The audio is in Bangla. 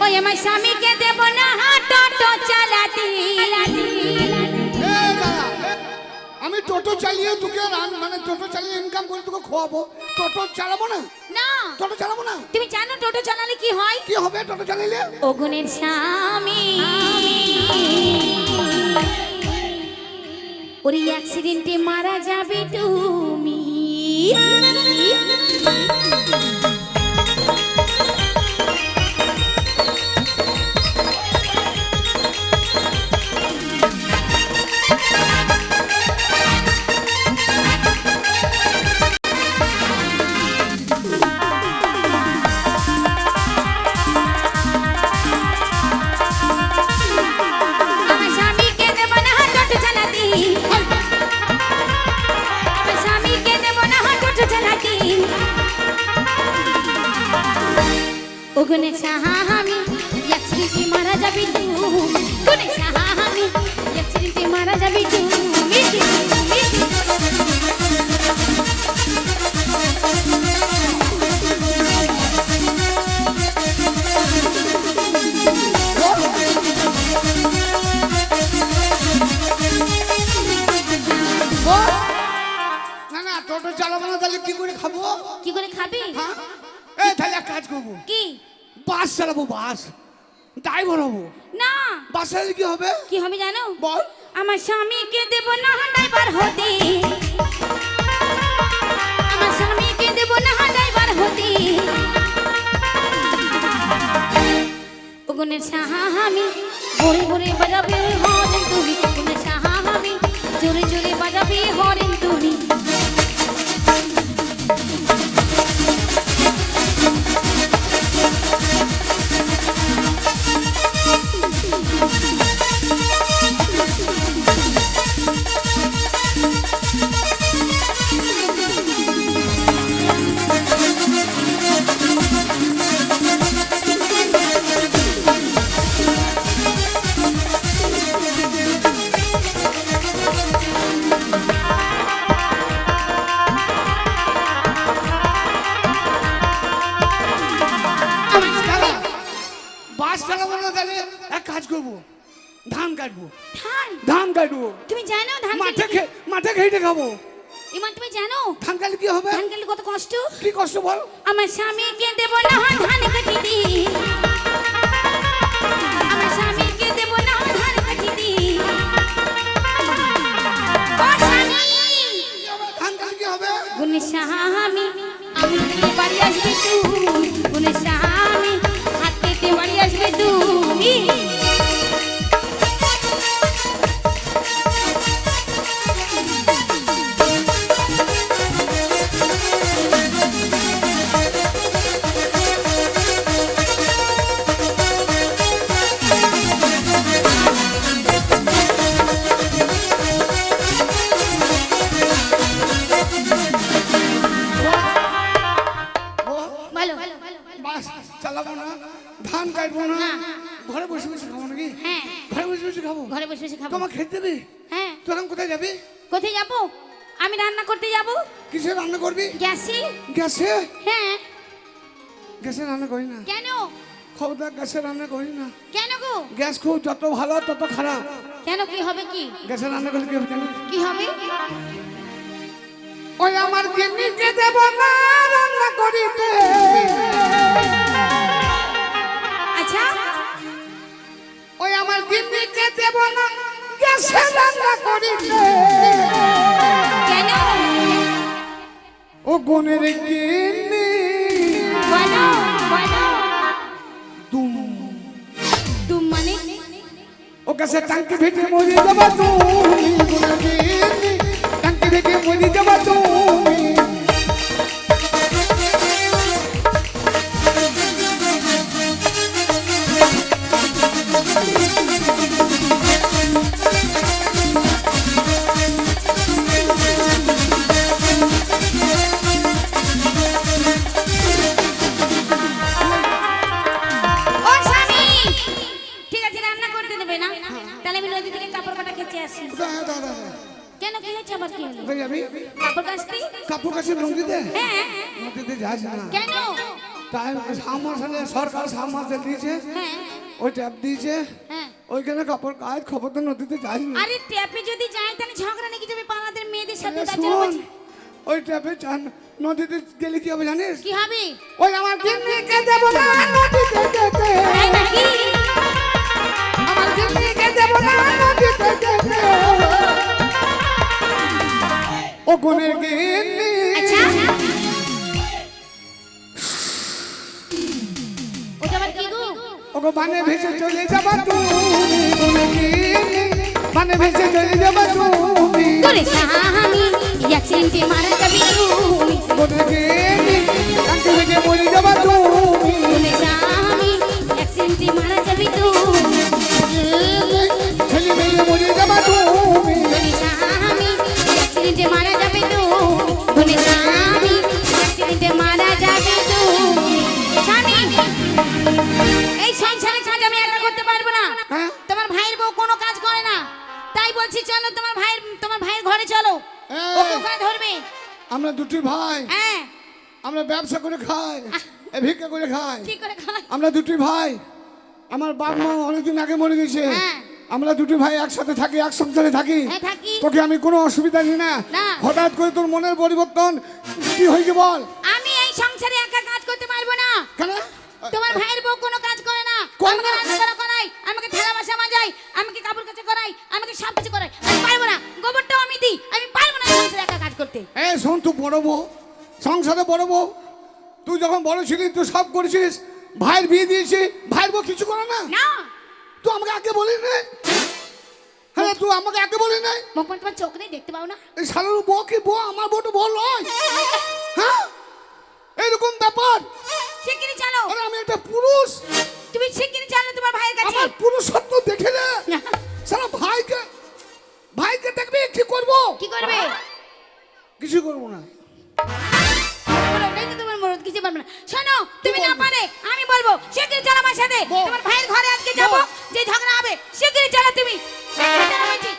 ওই আমার স্বামীকে দেব না টোটো চালাতে। আমি টোটো চালিয়ে তোকে মানে টোটো চালিয়ে ইনকাম করে তোকে খাওয়াবো, টোটো চালাবো না? না টোটো চালাবো না। তুমি জানো টোটো চালালে কি হয়? কি হবে টোটো চালালে? ওগুনের স্বামী ওরে অ্যাক্সিডেন্টে মারা যাবে তুমি। ওগুনে স্বামী অ্যাক্সিডেন্টে মারা যাবে তুমি। ওগুনে স্বামী অ্যাক্সিডেন্টে মারা যাবে তুমি। না না টোটো চালাবো না, তাহলে কি করে খাবো? কি করে খাবি? হ্যাঁ এই তাহলে এক কাজ করবো, কি? বাস চালাবো, বাস ড্রাইভার হবো। না বাস চালালে কি হবে? কি হবে জানো? বল। আমার স্বামীকে দেব না ড্রাইভার হতে। আমার স্বামীকে দেব না ড্রাইভার হতে। ওগুনের স্বামী ভোরে ভোরে বাজাবে হরেন তুমি। ওগুনের স্বামী জোরে জোরে বাজাবে হরেন তুমি। বাস চালাবো না, তাহলে এক কাজ করবো, ধান কাটবো। ধান? ধান কাটবো। তুমি জানো ধান মাঠে খেটে খাবো। ইমান তুমি জানো ধান কাটলে কি হবে? ধান কাটলে কত কষ্ট? কি কষ্ট বল? আমার স্বামীকে দেব না ধান কাটিতে। আমার স্বামীকে দেব না ধান কাটিতে। ও স্বামী ধান কাটলে কি হবে? গুণের স্বামী আমি দিতে বাড়ি আসবে তুই। গুণের স্বামী হাত পেতে বাড়ি আসবে তুই। বাস চালাবো না, ধান কাটবো না, ঘরে বসে বসে খাবো নাকি? হ্যাঁ ঘরে বসে বসে খাবো। ঘরে বসে বসে খাবো। তোমার খেতে দেবে? হ্যাঁ। তুই এখন কোথায় যাবি? কোথায় যাব? আমি রান্না করতে যাব। কিসে রান্না করবি? গ্যাসে। গ্যাসে? হ্যাঁ। গ্যাসে রান্না করি না। কেন? খবরদার গ্যাসে রান্না করি না। কেন গো? গ্যাস খুব যত ভালো তত খারাপ। কেন কি হবে কি? গ্যাসে রান্না করলে কি হবে জানিস? কি হবে? ওই আমার গিন্নিকে দেব না রান্না করিতে। আচ্ছা ওই আমার গিন্নিকে দেব না গ্যাসে রান্না করিতে। কেন? ও বোনের গিন্নি বলো বলো। তুম তুম মানে? ও গ্যাসে টাঙ্কি ভেঙে মরে যাবা তুমি। বোনের গিন্নি টাঙ্কি ভেঙে মরে যাবা তুমি। কেন কি হচ্ছে আবার কি হলো? কোথায় যাবি? কাপড় কাচতে। কাপড় কাচে লুঙ্গিতে? হ্যাঁ। নদীতে যাস না। কেন? টাইম সাবমার্সেলে সরকার সাবমার্সেল দিয়েছে, হ্যাঁ ওই ট্যাপ দিয়েছে, হ্যাঁ। ওইখানে কাপড় কাজ খবর তো নদীতে যাই না। আরে ট্যাপে যদি যাই তাহলে ঝগড়া নাকি যাবে পাড়াদের মেয়েদের সাথে, তার জন্য শোন, বলছি। ওই ট্যাপে চান নদীতে গেলে কি হবে জানিস? কি হবে? ওই আমার গিন্নিকে দেব না নদীতে যেতে, তাই নাকি? আমার গিন্নিকে দেব না নদীতে যেতে, ও গুণের গিন্নি আচ্ছা ওটা আবার কি গো? ওগো বানে ভেসে চলে যাবা তুমি, গুণের গিন্নি বানে ভেসে চলে যাবা তুমি, করে স্বামী অ্যাক্সিডেন্টে মারা যাবি তুমি, গুণের গিন্নি টাঙ্কি ভেঙে মরে যাবা তুমি, করে স্বামী অ্যাক্সিডেন্টে মারা যাবি তুমি, ছেলে মেয়ে মরে যাবা তুমি, করে স্বামী অ্যাক্সিডেন্টে মারা যাবে তুমি, করে স্বামী অ্যাক্সিডেন্টে মারা যাবে তুমি। স্বামী, এই সংসারে কাজ আমি একা করতে পারবো না। হ্যাঁ? তোমার ভাইয়ের বউ কোনো কাজ করে না, তাই বলছি চলো তোমার ভাইয়ের ঘরে চলো, এই। ওকে ওখানে ধরবে। আমরা দুটি ভাই, হ্যাঁ আমরা ব্যবসা করে খাই, এ ভিক্ষা করে খাই, কি করে খায়? আমরা দুটি ভাই, আমার বাপ মা অনেকদিন আগে মরে গেছে, হ্যাঁ। আমরা দুটি ভাই একসাথে থাকি, এক সংসারে থাকি, হ্যাঁ থাকি। তোকে আমি কোনো অসুবিধা দিই না, না। হঠাৎ করে তোর মনের পরিবর্তন কি হয়েছে বল? আমি এই সংসারে একা কাজ করতে পারবো না। কেন? তোমার ভাইয়ের বউ কোনো কাজ করে না, করে আমাকে না? রান্না করা করাই, আমাকে থালা বাসা মাজাই, আমাকে কাপড় কাচা করাই, আমাকে সব কিছু করাই, আমি পারবো না। গোবরটাও আমি দিই, আমি পারবো না এই সংসারে একা কাজ করতে। এই শোন, তুই বড় বউ, সংসারে বড় বউ, তুই যখন বড় ছিলি তুই সব করেছিস, ভাইয়ের বিয়ে দিয়েছি, ভাইয়ের বউ কিছু করে না, না তুই আমাকে আগে বলিস না, হ্যাঁ তুই আমাকে আগে বলিস না, মুখ তোমার চোখ নেই, দেখতে পাও না? এই শালার বউ কি বউ, আমার বউ তো বউ নয়, হ্যাঁ এইরকম ব্যাপার, শিগগিরই চলো, আরে আমি একটা পুরুষ, তুমি শিগগিরই চলো তোমার ভাইয়ের কাছে। আমার পুরুষত্ব দেখে না, সারা ভাইকে দেখবি কি করব? কি করবে? কিছু করব না, বলো, ওটাই তো তোমার মরদ, কিছু পারবে না। শোনো, তুমি না বলবি? পারে আমি বলবো, শিগগিরই চলো আমার সাথে। বল। তোমার ভাইয়ের ঘরে আজকে যাবো, বল। যে ঝগড়া হবে শিগগিরই চলো তুমি, শিগগিরই চলো বলছি।